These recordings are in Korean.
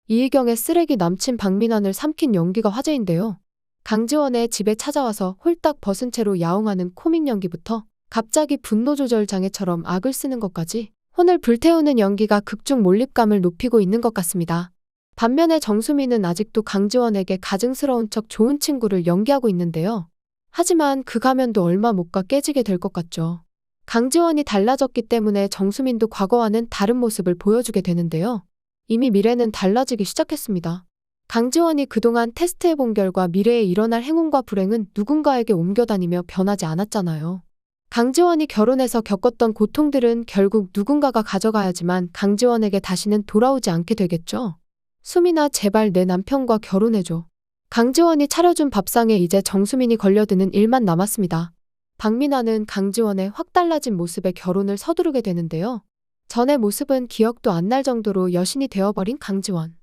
이희경의 쓰레기 남친 박민환을 삼킨 연기가 화제인데요. 강지원의 집에 찾아와서 홀딱 벗은 채로 야옹하는 코믹 연기부터 갑자기 분노 조절 장애처럼 악을 쓰는 것까지 혼을 불태우는 연기가 극중 몰입감을 높이고 있는 것 같습니다. 반면에 정수민은 아직도 강지원에게 가증스러운 척 좋은 친구를 연기하고 있는데요. 하지만 그 가면도 얼마 못 가 깨지게 될 것 같죠. 강지원이 달라졌기 때문에 정수민도 과거와는 다른 모습을 보여주게 되는데요. 이미 미래는 달라지기 시작했습니다. 강지원이 그동안 테스트해본 결과 미래에 일어날 행운과 불행은 누군가에게 옮겨다니며 변하지 않았잖아요. 강지원이 결혼해서 겪었던 고통들은 결국 누군가가 가져가야지만 강지원에게 다시는 돌아오지 않게 되겠죠. 수민아, 제발 내 남편과 결혼해줘. 강지원이 차려준 밥상에 이제 정수민이 걸려드는 일만 남았습니다. 박민환은 강지원의 확 달라진 모습에 결혼을 서두르게 되는데요. 전의 모습은 기억도 안 날 정도로 여신이 되어버린 강지원.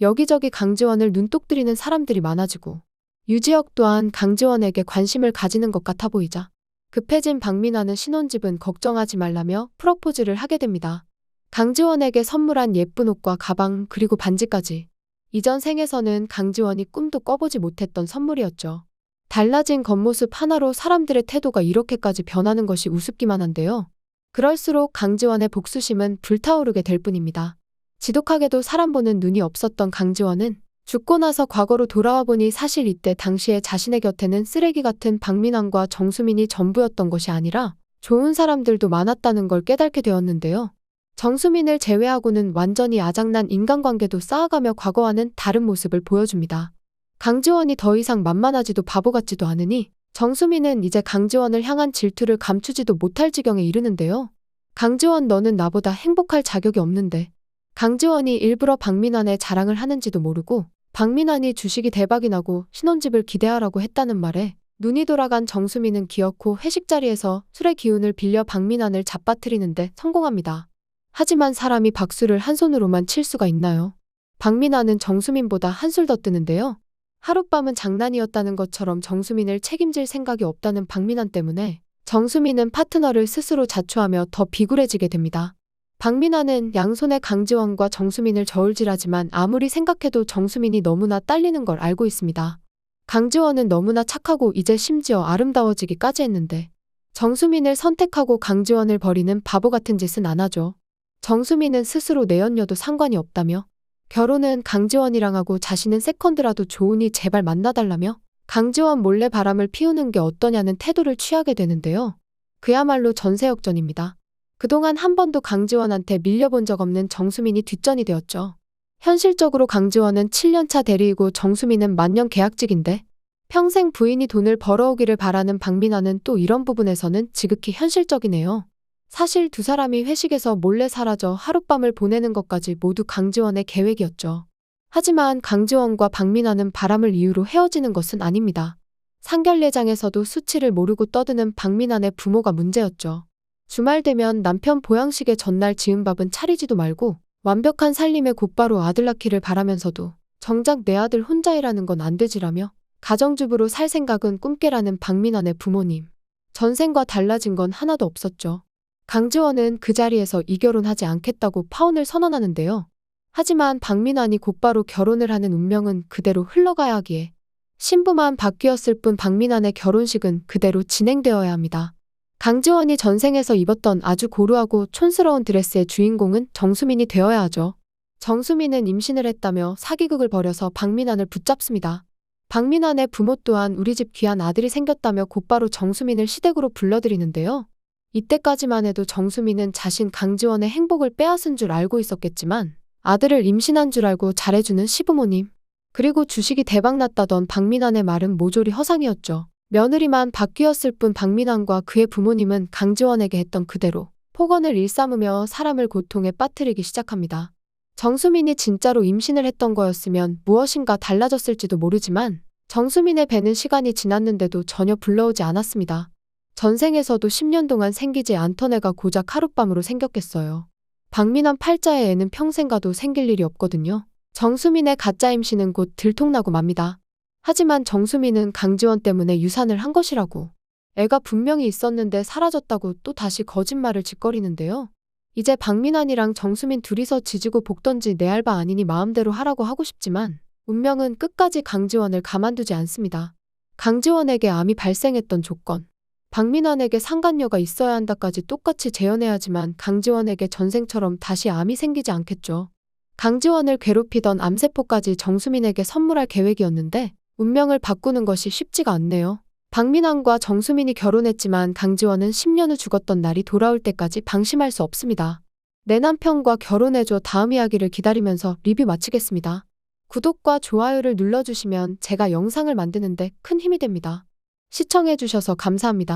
여기저기 강지원을 눈독 들이는 사람들이 많아지고 유지혁 또한 강지원에게 관심을 가지는 것 같아 보이자 급해진 박민환은 신혼집은 걱정하지 말라며 프로포즈를 하게 됩니다. 강지원에게 선물한 예쁜 옷과 가방 그리고 반지까지. 이전 생에서는 강지원이 꿈도 꿔보지 못했던 선물이었죠. 달라진 겉모습 하나로 사람들의 태도가 이렇게까지 변하는 것이 우습기만 한데요. 그럴수록 강지원의 복수심은 불타오르게 될 뿐입니다. 지독하게도 사람 보는 눈이 없었던 강지원은 죽고 나서 과거로 돌아와 보니 사실 이때 당시에 자신의 곁에는 쓰레기 같은 박민환과 정수민이 전부였던 것이 아니라 좋은 사람들도 많았다는 걸 깨닫게 되었는데요. 정수민을 제외하고는 완전히 아작난 인간관계도 쌓아가며 과거와는 다른 모습을 보여줍니다. 강지원이 더 이상 만만하지도 바보 같지도 않으니 정수민은 이제 강지원을 향한 질투를 감추지도 못할 지경에 이르는데요. 강지원, 너는 나보다 행복할 자격이 없는데. 강지원이 일부러 박민환의 자랑을 하는지도 모르고 박민환이 주식이 대박이 나고 신혼집을 기대하라고 했다는 말에 눈이 돌아간 정수민은 기어코 회식 자리에서 술의 기운을 빌려 박민환을 잡아뜨리는데 성공합니다. 하지만 사람이 박수를 한 손으로만 칠 수가 있나요? 박민환은 정수민보다 한술 더 뜨는데요. 하룻밤은 장난이었다는 것처럼 정수민을 책임질 생각이 없다는 박민환 때문에 정수민은 파트너를 스스로 자초하며 더 비굴해지게 됩니다. 박민환은 양손에 강지원과 정수민을 저울질하지만 아무리 생각해도 정수민이 너무나 딸리는 걸 알고 있습니다. 강지원은 너무나 착하고 이제 심지어 아름다워지기까지 했는데 정수민을 선택하고 강지원을 버리는 바보 같은 짓은 안 하죠. 정수민은 스스로 내연녀도 상관이 없다며 결혼은 강지원이랑 하고 자신은 세컨드라도 좋으니 제발 만나달라며 강지원 몰래 바람을 피우는 게 어떠냐는 태도를 취하게 되는데요. 그야말로 전세역전입니다. 그동안 한 번도 강지원한테 밀려본 적 없는 정수민이 뒷전이 되었죠. 현실적으로 강지원은 7년차 대리이고 정수민은 만년 계약직인데 평생 부인이 돈을 벌어오기를 바라는 박민환은 또 이런 부분에서는 지극히 현실적이네요. 사실 두 사람이 회식에서 몰래 사라져 하룻밤을 보내는 것까지 모두 강지원의 계획이었죠. 하지만 강지원과 박민환은 바람을 이유로 헤어지는 것은 아닙니다. 상견례장에서도 수치를 모르고 떠드는 박민환의 부모가 문제였죠. 주말 되면 남편 보양식의 전날 지은 밥은 차리지도 말고 완벽한 살림에 곧바로 아들 낳기를 바라면서도 정작 내 아들 혼자 일하는 건 안 되지라며 가정주부로 살 생각은 꿈깨라는 박민환의 부모님. 전생과 달라진 건 하나도 없었죠. 강지원은 그 자리에서 이결혼하지 않겠다고 파혼을 선언하는데요. 하지만 박민환이 곧바로 결혼을 하는 운명은 그대로 흘러가야 하기에 신부만 바뀌었을 뿐 박민환의 결혼식은 그대로 진행되어야 합니다. 강지원이 전생에서 입었던 아주 고루하고 촌스러운 드레스의 주인공은 정수민이 되어야 하죠. 정수민은 임신을 했다며 사기극을 벌여서 박민환을 붙잡습니다. 박민환의 부모 또한 우리 집 귀한 아들이 생겼다며 곧바로 정수민을 시댁으로 불러들이는데요. 이때까지만 해도 정수민은 자신 강지원의 행복을 빼앗은 줄 알고 있었겠지만 아들을 임신한 줄 알고 잘해주는 시부모님, 그리고 주식이 대박났다던 박민환의 말은 모조리 허상이었죠. 며느리만 바뀌었을 뿐 박민환과 그의 부모님은 강지원에게 했던 그대로 폭언을 일삼으며 사람을 고통에 빠뜨리기 시작합니다. 정수민이 진짜로 임신을 했던 거였으면 무엇인가 달라졌을지도 모르지만 정수민의 배는 시간이 지났는데도 전혀 불러오지 않았습니다. 전생에서도 10년 동안 생기지 않던 애가 고작 하룻밤으로 생겼겠어요. 박민환 팔자의 애는 평생 가도 생길 일이 없거든요. 정수민의 가짜 임신은 곧 들통나고 맙니다. 하지만 정수민은 강지원 때문에 유산을 한 것이라고 애가 분명히 있었는데 사라졌다고 또 다시 거짓말을 짓거리는데요. 이제 박민환이랑 정수민 둘이서 지지고 볶던지 내 알바 아니니 마음대로 하라고 하고 싶지만 운명은 끝까지 강지원을 가만두지 않습니다. 강지원에게 암이 발생했던 조건, 박민환에게 상간녀가 있어야 한다까지 똑같이 재현해야지만 강지원에게 전생처럼 다시 암이 생기지 않겠죠. 강지원을 괴롭히던 암세포까지 정수민에게 선물할 계획이었는데 운명을 바꾸는 것이 쉽지가 않네요. 박민환과 정수민이 결혼했지만 강지원은 10년 후 죽었던 날이 돌아올 때까지 방심할 수 없습니다. 내 남편과 결혼해줘 다음 이야기를 기다리면서 리뷰 마치겠습니다. 구독과 좋아요를 눌러주시면 제가 영상을 만드는데 큰 힘이 됩니다. 시청해주셔서 감사합니다.